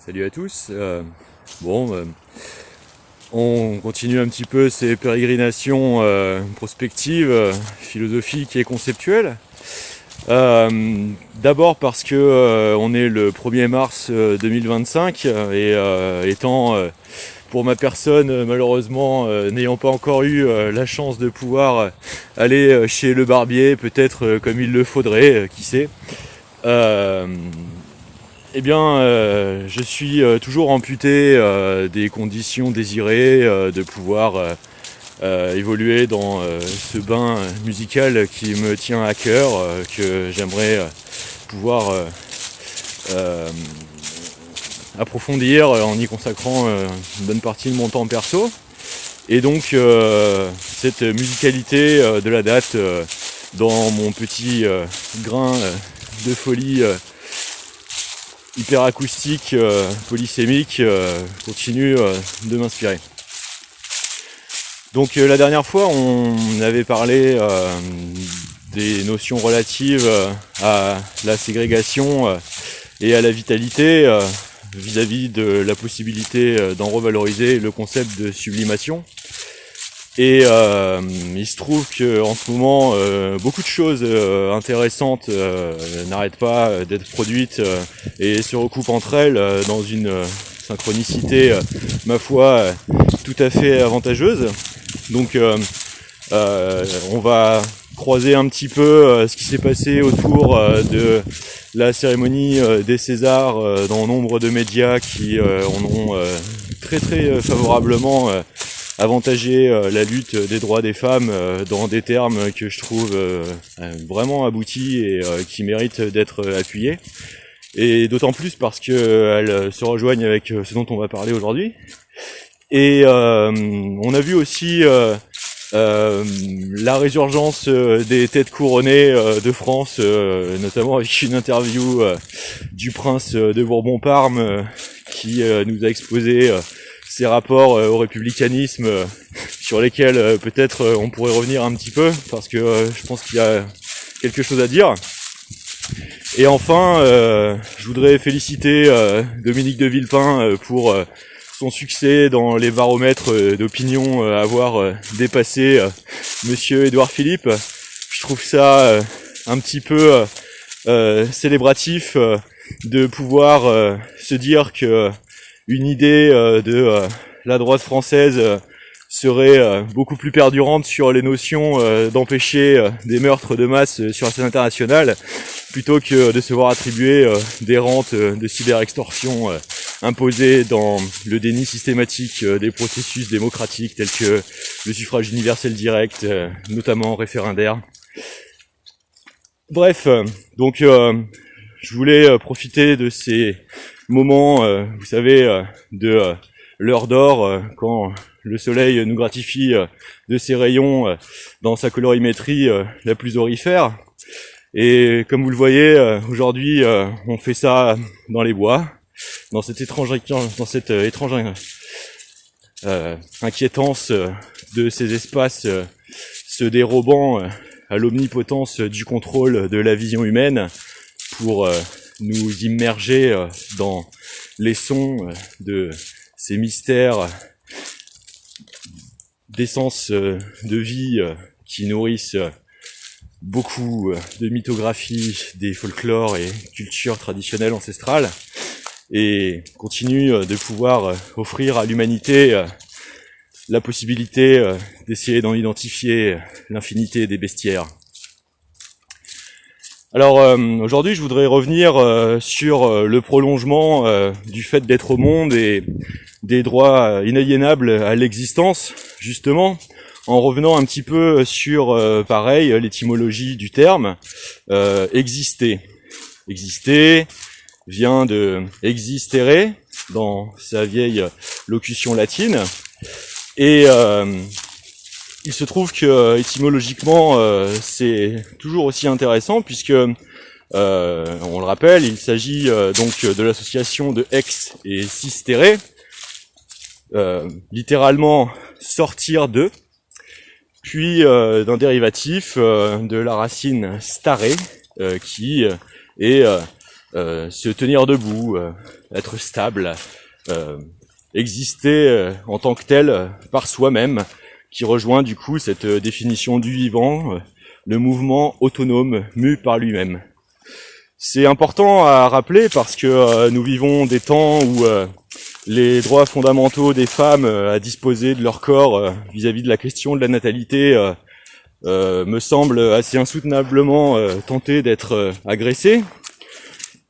Salut à tous. On continue un petit peu ces pérégrinations prospectives, philosophiques et conceptuelles. D'abord parce que on est le 1er mars 2025 et étant pour ma personne malheureusement n'ayant pas encore eu la chance de pouvoir aller chez le barbier peut-être comme il le faudrait, qui sait. Je suis toujours amputé des conditions désirées de pouvoir évoluer dans ce bain musical qui me tient à cœur, que j'aimerais pouvoir approfondir en y consacrant une bonne partie de mon temps perso. Et donc cette musicalité de la date dans mon petit grain de folie hyper acoustique, polysémique, continue de m'inspirer. Donc la dernière fois on avait parlé des notions relatives à la ségrégation et à la vitalité vis-à-vis de la possibilité d'en revaloriser le concept de sublimation. Et il se trouve qu'en ce moment, beaucoup de choses intéressantes n'arrêtent pas d'être produites et se recoupent entre elles dans une synchronicité, ma foi, tout à fait avantageuse. Donc on va croiser un petit peu ce qui s'est passé autour de la cérémonie des Césars dans nombre de médias qui en ont très favorablement avantager la lutte des droits des femmes dans des termes que je trouve vraiment aboutis et qui méritent d'être appuyés. Et d'autant plus parce qu'elles se rejoignent avec ce dont on va parler aujourd'hui. Et on a vu aussi la résurgence des têtes couronnées de France, notamment avec une interview du prince de Bourbon-Parme qui nous a exposé ces rapports au républicanisme sur lesquels peut-être on pourrait revenir un petit peu parce que je pense qu'il y a quelque chose à dire. Et enfin, je voudrais féliciter Dominique de Villepin pour son succès dans les baromètres d'opinion, avoir dépassé Monsieur Édouard Philippe. Je trouve ça un petit peu célébratif de pouvoir se dire que une idée de la droite française serait beaucoup plus perdurante sur les notions d'empêcher des meurtres de masse sur la scène internationale, plutôt que de se voir attribuer des rentes de cyber-extorsion imposées dans le déni systématique des processus démocratiques tels que le suffrage universel direct, notamment référendaire. Bref, donc je voulais profiter de ces moments, vous savez, de l'heure d'or, quand le soleil nous gratifie de ses rayons dans sa colorimétrie la plus aurifère. Et comme vous le voyez, aujourd'hui, on fait ça dans les bois, dans cette étrange inquiétance de ces espaces se dérobant à l'omnipotence du contrôle de la vision humaine pour nous immerger dans les sons de ces mystères d'essence de vie qui nourrissent beaucoup de mythographies des folklores et cultures traditionnelles ancestrales et continuent de pouvoir offrir à l'humanité la possibilité d'essayer d'en identifier l'infinité des bestiaires. Alors aujourd'hui je voudrais revenir sur le prolongement du fait d'être au monde et des droits inaliénables à l'existence, justement, en revenant un petit peu sur, pareil, l'étymologie du terme, exister. Exister vient de existere, dans sa vieille locution latine, et il se trouve que étymologiquement c'est toujours aussi intéressant puisque on le rappelle, il s'agit donc de l'association de ex et sistere, littéralement sortir de, puis d'un dérivatif de la racine stare qui est se tenir debout, être stable, exister en tant que tel par soi-même, qui rejoint du coup cette définition du vivant, le mouvement autonome mu par lui-même. C'est important à rappeler parce que nous vivons des temps où les droits fondamentaux des femmes à disposer de leur corps vis-à-vis de la question de la natalité me semblent assez insoutenablement tentés d'être agressés.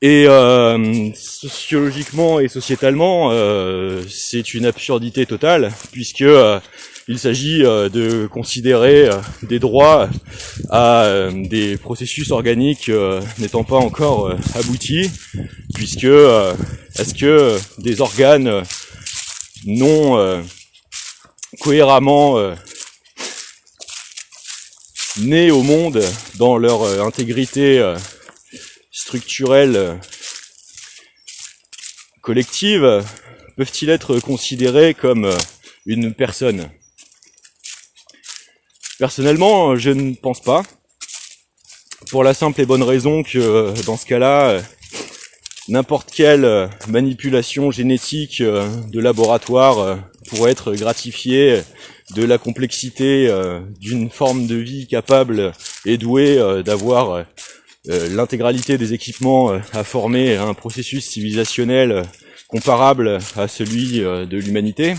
Et sociologiquement et sociétalement, c'est une absurdité totale, puisque il s'agit de considérer des droits à des processus organiques n'étant pas encore aboutis, puisque est-ce que des organes non cohéremment nés au monde dans leur intégrité structurelle collective peuvent-ils être considérés comme une personne ? Personnellement, je ne pense pas, pour la simple et bonne raison que dans ce cas-là, n'importe quelle manipulation génétique de laboratoire pourrait être gratifiée de la complexité d'une forme de vie capable et douée d'avoir l'intégralité des équipements à former un processus civilisationnel comparable à celui de l'humanité.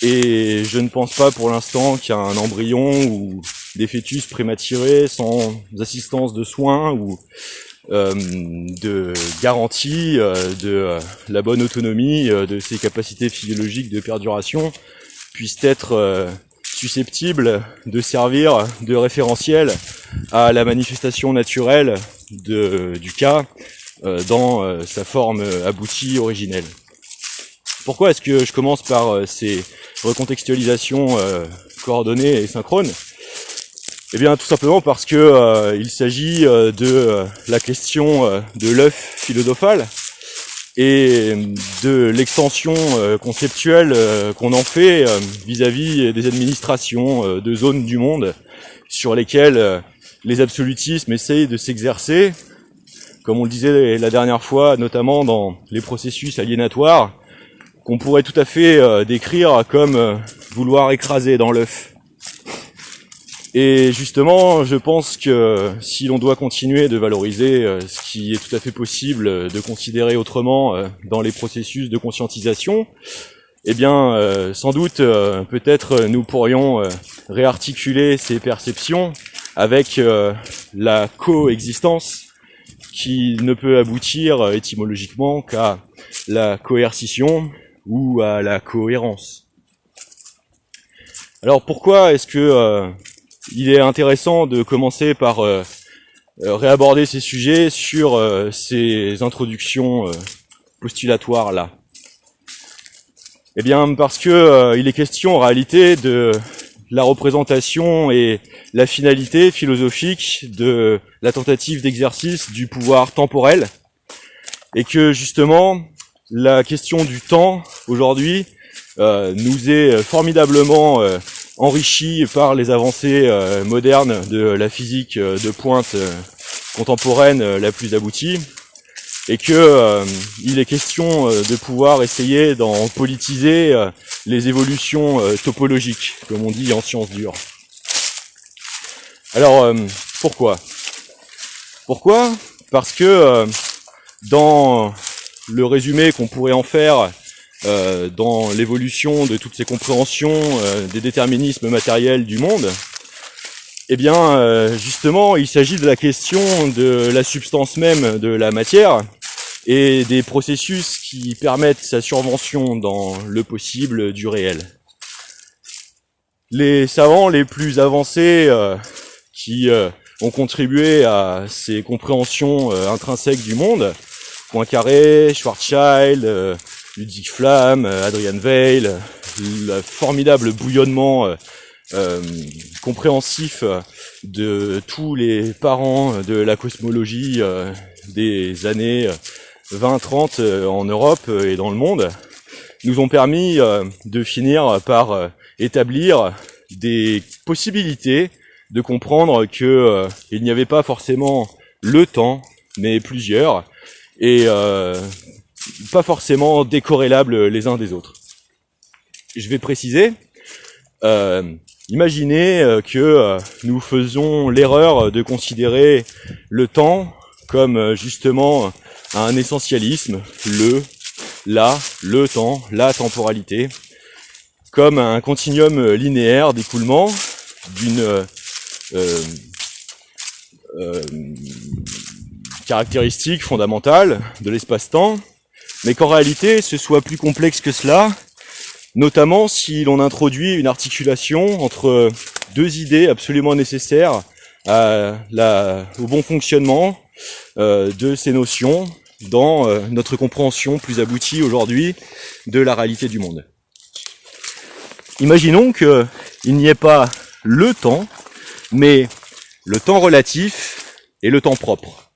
Et je ne pense pas pour l'instant qu'un embryon ou des fœtus prématurés sans assistance de soins ou de garantie de la bonne autonomie de ses capacités physiologiques de perduration puissent être susceptibles de servir de référentiel à la manifestation naturelle du cas dans sa forme aboutie originelle. Pourquoi est-ce que je commence par ces recontextualisations coordonnées et synchrones ? Eh bien, tout simplement parce que il s'agit de la question de l'œuf philosophal et de l'extension conceptuelle qu'on en fait vis-à-vis des administrations de zones du monde sur lesquelles les absolutismes essayent de s'exercer, comme on le disait la dernière fois, notamment dans les processus aliénatoires, qu'on pourrait tout à fait décrire comme vouloir écraser dans l'œuf. Et justement, je pense que si l'on doit continuer de valoriser ce qui est tout à fait possible de considérer autrement dans les processus de conscientisation, eh bien, sans doute, peut-être nous pourrions réarticuler ces perceptions avec la coexistence qui ne peut aboutir étymologiquement qu'à la coercition ou à la cohérence. Alors pourquoi est-ce que il est intéressant de commencer par réaborder ces sujets sur ces introductions postulatoires là ? Eh bien parce que il est question en réalité de la représentation et la finalité philosophique de la tentative d'exercice du pouvoir temporel, et que justement la question du temps aujourd'hui nous est formidablement enrichie par les avancées modernes de la physique de pointe contemporaine la plus aboutie, et que il est question de pouvoir essayer d'en politiser les évolutions topologiques, comme on dit en sciences dures. Alors pourquoi ? Parce que dans le résumé qu'on pourrait en faire dans l'évolution de toutes ces compréhensions des déterminismes matériels du monde, eh bien justement il s'agit de la question de la substance même de la matière et des processus qui permettent sa survention dans le possible du réel. Les savants les plus avancés qui ont contribué à ces compréhensions intrinsèques du monde, Poincaré, Schwarzschild, Ludwig Flamm, Adrian Weil, le formidable bouillonnement compréhensif de tous les parents de la cosmologie des années 20-30 en Europe et dans le monde, nous ont permis de finir par établir des possibilités de comprendre que il n'y avait pas forcément le temps, mais plusieurs, et pas forcément décorrélables les uns des autres. Je vais préciser, imaginez que nous faisons l'erreur de considérer le temps comme justement un essentialisme, le temps, la temporalité, comme un continuum linéaire d'écoulement d'une caractéristique fondamentale de l'espace-temps, mais qu'en réalité ce soit plus complexe que cela, notamment si l'on introduit une articulation entre deux idées absolument nécessaires au bon fonctionnement de ces notions dans notre compréhension plus aboutie aujourd'hui de la réalité du monde. Imaginons qu'il n'y ait pas le temps, mais le temps relatif et le temps propre.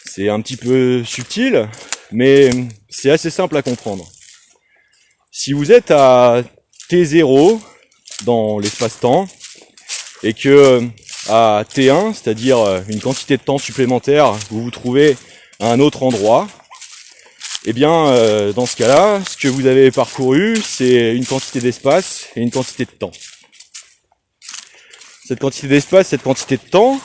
C'est un petit peu subtil, mais c'est assez simple à comprendre. Si vous êtes à T0 dans l'espace-temps, et que à T1, c'est-à-dire une quantité de temps supplémentaire, vous vous trouvez à un autre endroit, eh bien, dans ce cas-là, ce que vous avez parcouru, c'est une quantité d'espace et une quantité de temps. Cette quantité d'espace, cette quantité de temps,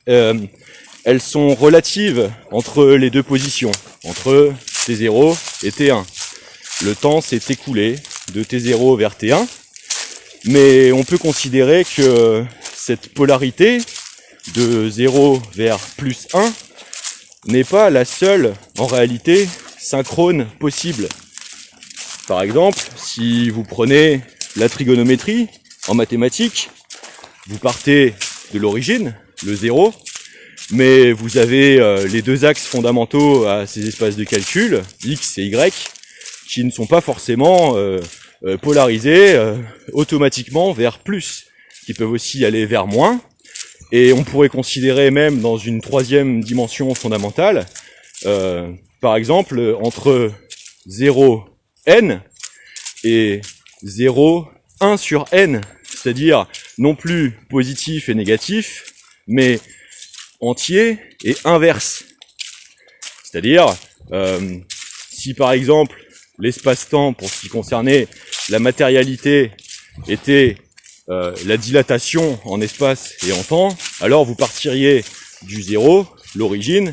elles sont relatives entre les deux positions, entre T0 et T1. Le temps s'est écoulé de T0 vers T1, mais on peut considérer que cette polarité de 0 vers plus 1 n'est pas la seule, en réalité, synchrone possible. Par exemple, si vous prenez la trigonométrie en mathématiques, vous partez de l'origine, le 0, mais vous avez les deux axes fondamentaux à ces espaces de calcul, x et y, qui ne sont pas forcément polarisés automatiquement vers plus, qui peuvent aussi aller vers moins, et on pourrait considérer même dans une troisième dimension fondamentale, par exemple, entre 0, n, et 0, 1 sur n, c'est-à-dire non plus positif et négatif, mais entier et inverse. C'est-à-dire, si par exemple, l'espace-temps, pour ce qui concernait la matérialité, était la dilatation en espace et en temps, alors vous partiriez du 0, l'origine,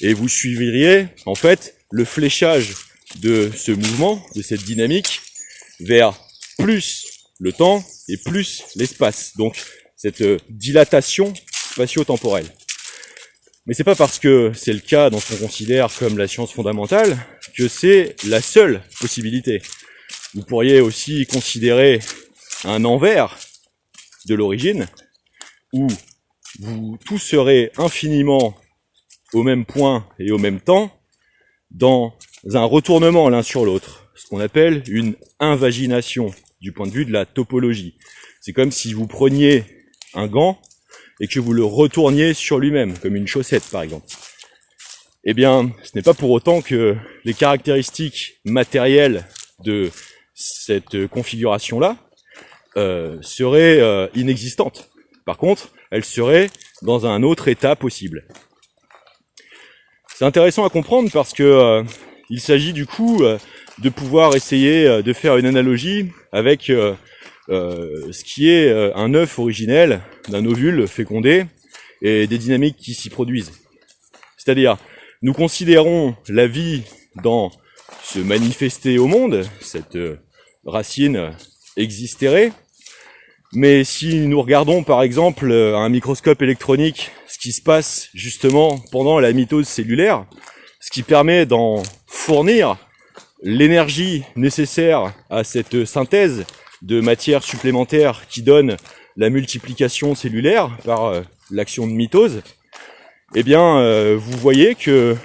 et vous suivriez en fait le fléchage de ce mouvement, de cette dynamique, vers plus le temps et plus l'espace. Donc cette dilatation spatio-temporelle. Mais c'est pas parce que c'est le cas dans ce qu'on considère comme la science fondamentale que c'est la seule possibilité. Vous pourriez aussi considérer un envers de l'origine, où tout serait infiniment au même point et au même temps, dans un retournement l'un sur l'autre, ce qu'on appelle une invagination, du point de vue de la topologie. C'est comme si vous preniez un gant et que vous le retourniez sur lui-même, comme une chaussette par exemple. Eh bien, ce n'est pas pour autant que les caractéristiques matérielles de cette configuration-là seraient inexistantes. Par contre, elles seraient dans un autre état possible. C'est intéressant à comprendre parce que il s'agit du coup de pouvoir essayer de faire une analogie avec ce qui est un œuf originel d'un ovule fécondé et des dynamiques qui s'y produisent. C'est-à-dire, nous considérons la vie dans se manifester au monde, cette racine existerait, mais si nous regardons par exemple à un microscope électronique ce qui se passe justement pendant la mitose cellulaire, ce qui permet d'en fournir l'énergie nécessaire à cette synthèse de matière supplémentaire qui donne la multiplication cellulaire par l'action de mitose, eh bien, vous voyez que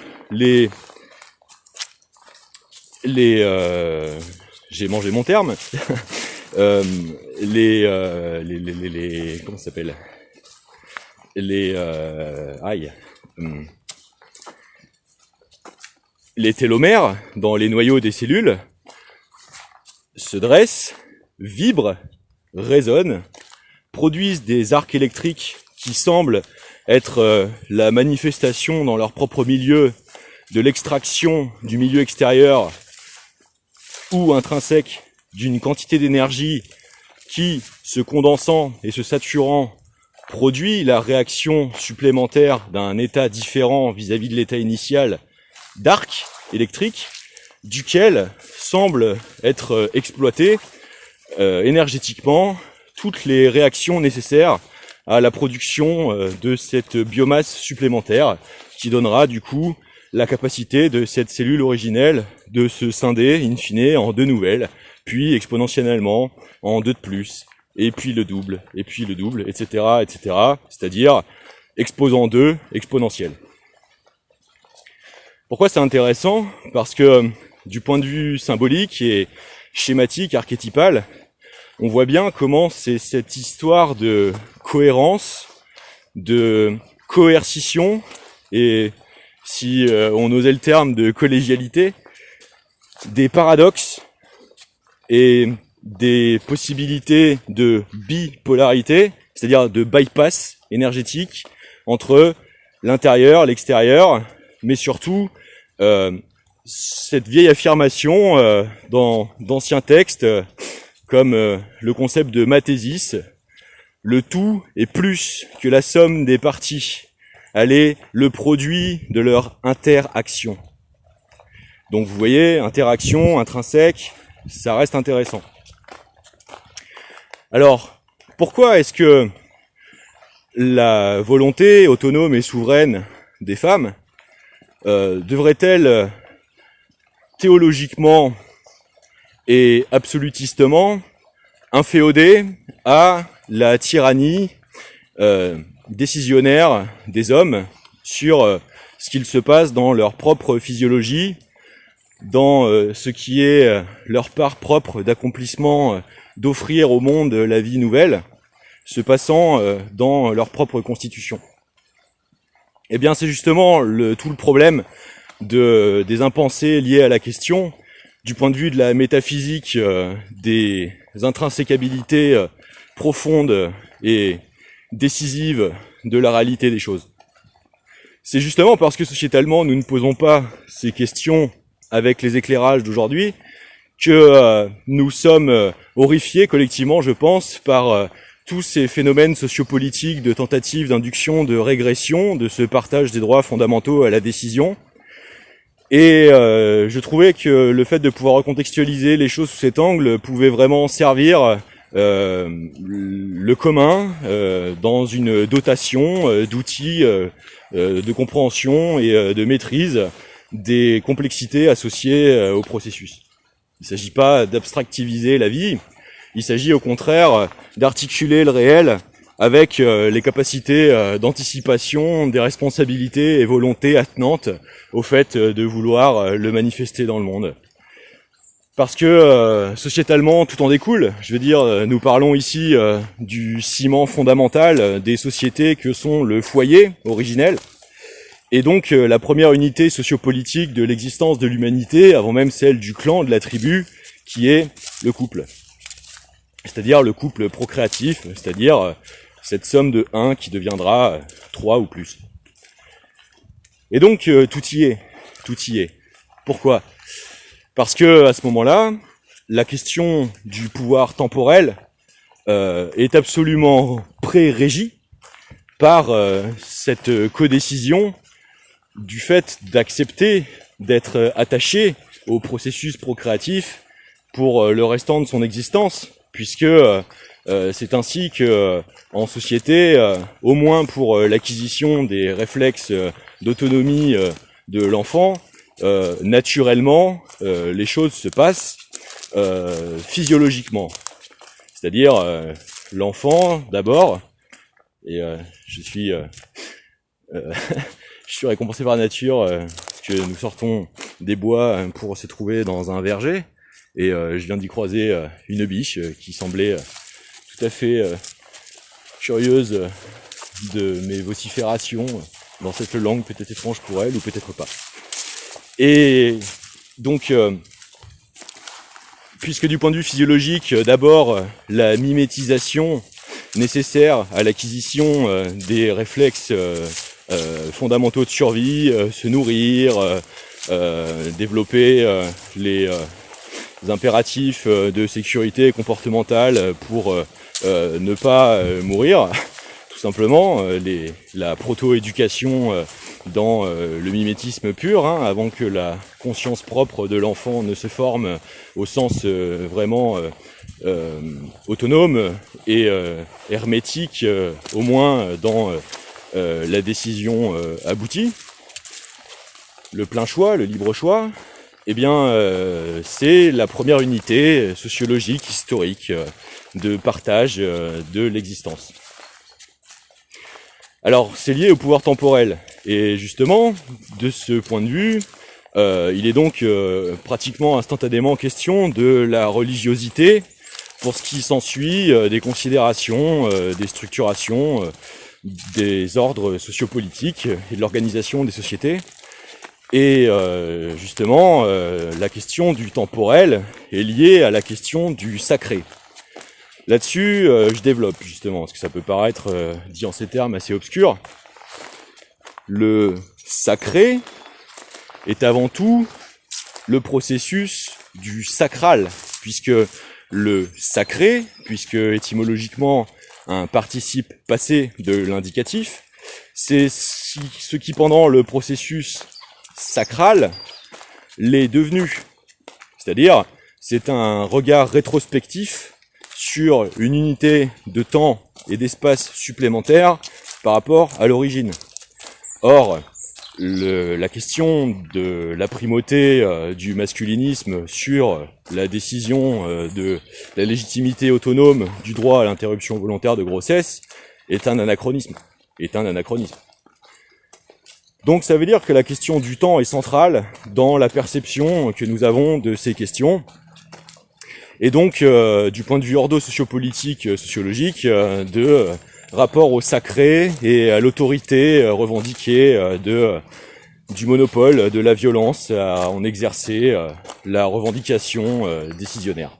j'ai mangé mon terme, comment ça s'appelle, les télomères dans les noyaux des cellules se dressent, vibrent, résonnent, produisent des arcs électriques qui semblent être la manifestation dans leur propre milieu de l'extraction du milieu extérieur ou intrinsèque d'une quantité d'énergie qui, se condensant et se saturant, produit la réaction supplémentaire d'un état différent vis-à-vis de l'état initial d'arc électrique, duquel semble être exploité énergétiquement toutes les réactions nécessaires à la production de cette biomasse supplémentaire qui donnera du coup la capacité de cette cellule originelle de se scinder in fine en 2 nouvelles, puis exponentiellement en 2 de plus, et puis le double, etc., etc., c'est-à-dire exposant 2 exponentielle. Pourquoi c'est intéressant? Parce que du point de vue symbolique et schématique, archétypal, on voit bien comment c'est cette histoire de cohérence, de coercition, et si on osait le terme de collégialité, des paradoxes et des possibilités de bipolarité, c'est-à-dire de bypass énergétique entre l'intérieur, l'extérieur, mais surtout cette vieille affirmation dans d'anciens textes comme le concept de mathésis, le tout est plus que la somme des parties, elle est le produit de leur interaction. Donc vous voyez, interaction, intrinsèque, ça reste intéressant. Alors, pourquoi est-ce que la volonté autonome et souveraine des femmes devrait-elle théologiquement et absolutistement inféodée à la tyrannie décisionnaire des hommes sur ce qu'il se passe dans leur propre physiologie, dans ce qui est leur part propre d'accomplissement, d'offrir au monde la vie nouvelle, se passant dans leur propre constitution. Eh bien, c'est justement tout le problème des impensés liés à la question, du point de vue de la métaphysique, des intrinsèquabilités profondes et décisives de la réalité des choses. C'est justement parce que sociétalement nous ne posons pas ces questions avec les éclairages d'aujourd'hui que nous sommes horrifiés collectivement, je pense, par tous ces phénomènes sociopolitiques de tentatives d'induction, de régression, de ce partage des droits fondamentaux à la décision. Et je trouvais que le fait de pouvoir recontextualiser les choses sous cet angle pouvait vraiment servir le commun dans une dotation d'outils de compréhension et de maîtrise des complexités associées au processus. Il ne s'agit pas d'abstractiviser la vie, il s'agit au contraire d'articuler le réel avec les capacités d'anticipation, des responsabilités et volontés attenantes au fait de vouloir le manifester dans le monde. Parce que sociétalement, tout en découle. Je veux dire, nous parlons ici du ciment fondamental des sociétés que sont le foyer originel, et donc la première unité sociopolitique de l'existence de l'humanité, avant même celle du clan, de la tribu, qui est le couple. C'est-à-dire le couple procréatif, c'est-à-dire cette somme de 1 qui deviendra 3 ou plus. Et donc tout y est. Pourquoi ? Parce que à ce moment-là, la question du pouvoir temporel est absolument pré-régie par cette codécision du fait d'accepter d'être attaché au processus procréatif pour le restant de son existence, puisque c'est ainsi que en société, au moins pour l'acquisition des réflexes d'autonomie de l'enfant, naturellement, les choses se passent physiologiquement. C'est-à-dire l'enfant d'abord, et je suis récompensé par la nature parce que nous sortons des bois pour se trouver dans un verger, et je viens d'y croiser une biche qui semblait tout à fait curieuse de mes vociférations dans cette langue peut-être étrange pour elle ou peut-être pas. Et donc, puisque du point de vue physiologique, d'abord la mimétisation nécessaire à l'acquisition des réflexes fondamentaux de survie, se nourrir, développer les impératifs de sécurité comportementale pour ne pas mourir, tout simplement, la proto-éducation dans le mimétisme pur, hein, avant que la conscience propre de l'enfant ne se forme au sens vraiment autonome et hermétique, au moins dans la décision aboutie, le plein choix, le libre choix. Eh bien, c'est la première unité sociologique, historique, de partage de l'existence. Alors, c'est lié au pouvoir temporel. Et justement, de ce point de vue, il est donc pratiquement instantanément question de la religiosité pour ce qui s'ensuit des considérations, des structurations, des ordres sociopolitiques et de l'organisation des sociétés. Et justement, la question du temporel est liée à la question du sacré. Là-dessus, je développe justement, parce que ça peut paraître, dit en ces termes, assez obscur. Le sacré est avant tout le processus du sacral, puisque le sacré, puisque étymologiquement un participe passé de l'indicatif, c'est ce qui pendant le processus sacral l'est devenu. C'est-à-dire, c'est un regard rétrospectif sur une unité de temps et d'espace supplémentaire par rapport à l'origine. Or, la question de la primauté du masculinisme sur la décision de la légitimité autonome du droit à l'interruption volontaire de grossesse est un anachronisme. Donc ça veut dire que la question du temps est centrale dans la perception que nous avons de ces questions. Et donc, du point de vue ordo-sociopolitique, sociologique, de rapport au sacré et à l'autorité revendiquée du monopole de la violence à en exercer la revendication décisionnaire.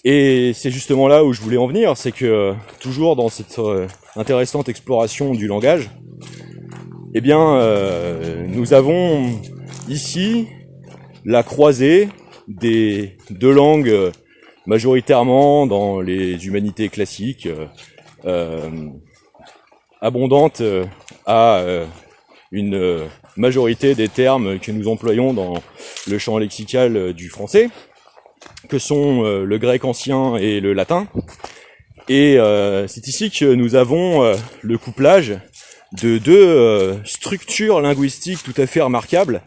Et c'est justement là où je voulais en venir, c'est que toujours dans cette intéressante exploration du langage, eh bien, nous avons ici la croisée des deux langues majoritairement dans les humanités classiques, abondantes à une majorité des termes que nous employons dans le champ lexical du français, que sont le grec ancien et le latin. Et c'est ici que nous avons le couplage de deux structures linguistiques tout à fait remarquables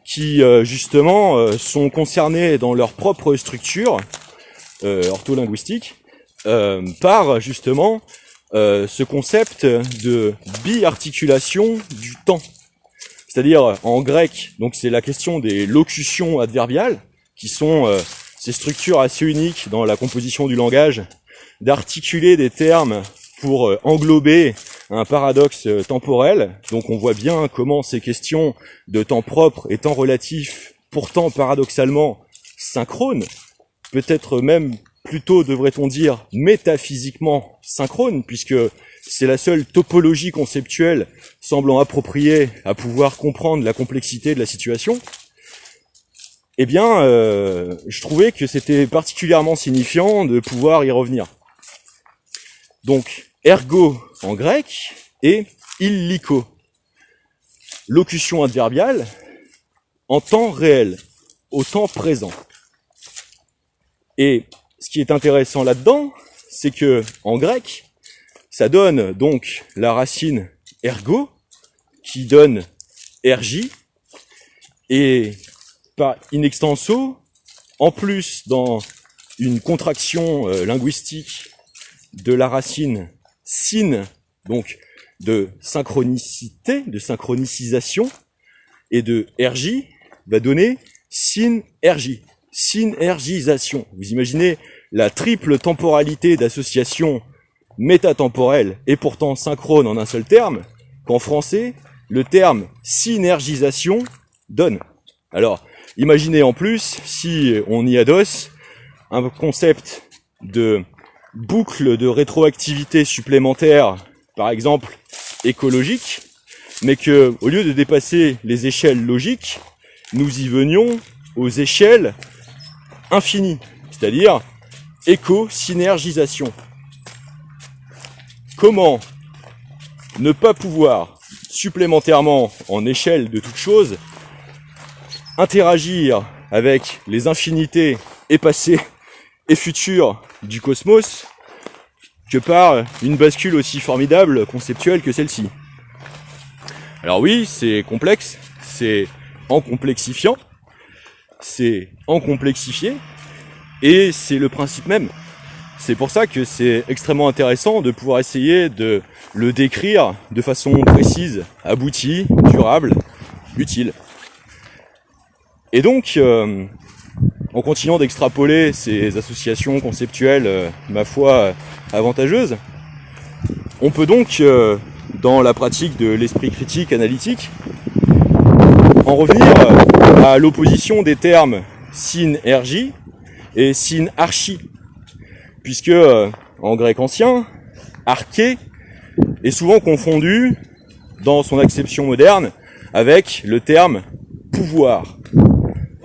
qui justement sont concernés dans leur propre structure ortholinguistique par justement ce concept de biarticulation du temps. C'est-à-dire en grec, donc c'est la question des locutions adverbiales, qui sont ces structures assez uniques dans la composition du langage, d'articuler des termes pour englober un paradoxe temporel. Donc on voit bien comment ces questions de temps propre et temps relatif, pourtant paradoxalement synchrones, peut-être même plutôt devrait-on dire métaphysiquement synchrones, puisque c'est la seule topologie conceptuelle semblant appropriée à pouvoir comprendre la complexité de la situation. Eh bien, je trouvais que c'était particulièrement signifiant de pouvoir y revenir. Donc, ergo en grec et illiko, locution adverbiale en temps réel, au temps présent. Et ce qui est intéressant là-dedans, c'est que en grec, ça donne donc la racine ergo, qui donne ergi, et par in extenso, en plus dans une contraction linguistique de la racine syn, donc de synchronicité, de synchronisation, et de ergi, va donner synergie, synergisation. Vous imaginez la triple temporalité d'association métatemporelle et pourtant synchrone en un seul terme, qu'en français, le terme synergisation donne. Alors, imaginez en plus, si on y adosse un concept de boucle de rétroactivité supplémentaire, par exemple écologique, mais que, au lieu de dépasser les échelles logiques, nous y venions aux échelles infinies, c'est-à-dire éco-synergisation. Comment ne pas pouvoir, supplémentairement en échelle de toute chose, interagir avec les infinités et passées et futures du cosmos que par une bascule aussi formidable, conceptuelle que celle-ci. Alors oui, c'est complexe, c'est en complexifiant, c'est en complexifié, et c'est le principe même. C'est pour ça que c'est extrêmement intéressant de pouvoir essayer de le décrire de façon précise, aboutie, durable, utile. Et donc, en continuant d'extrapoler ces associations conceptuelles, ma foi, avantageuses, on peut donc, dans la pratique de l'esprit critique analytique, en revenir à l'opposition des termes synergie et synarchie, puisque en grec ancien, arché est souvent confondu dans son acception moderne avec le terme pouvoir.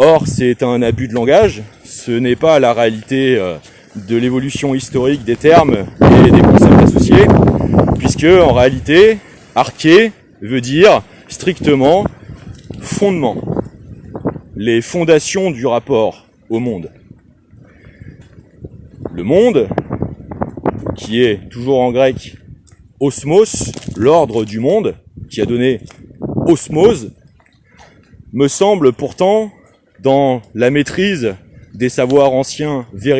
Or, c'est un abus de langage, ce n'est pas la réalité de l'évolution historique des termes et des concepts associés, puisque en réalité, arché veut dire strictement fondement, les fondations du rapport au monde. Le monde, qui est toujours en grec osmos, l'ordre du monde, qui a donné osmose, me semble pourtant, dans la maîtrise des savoirs anciens véritables,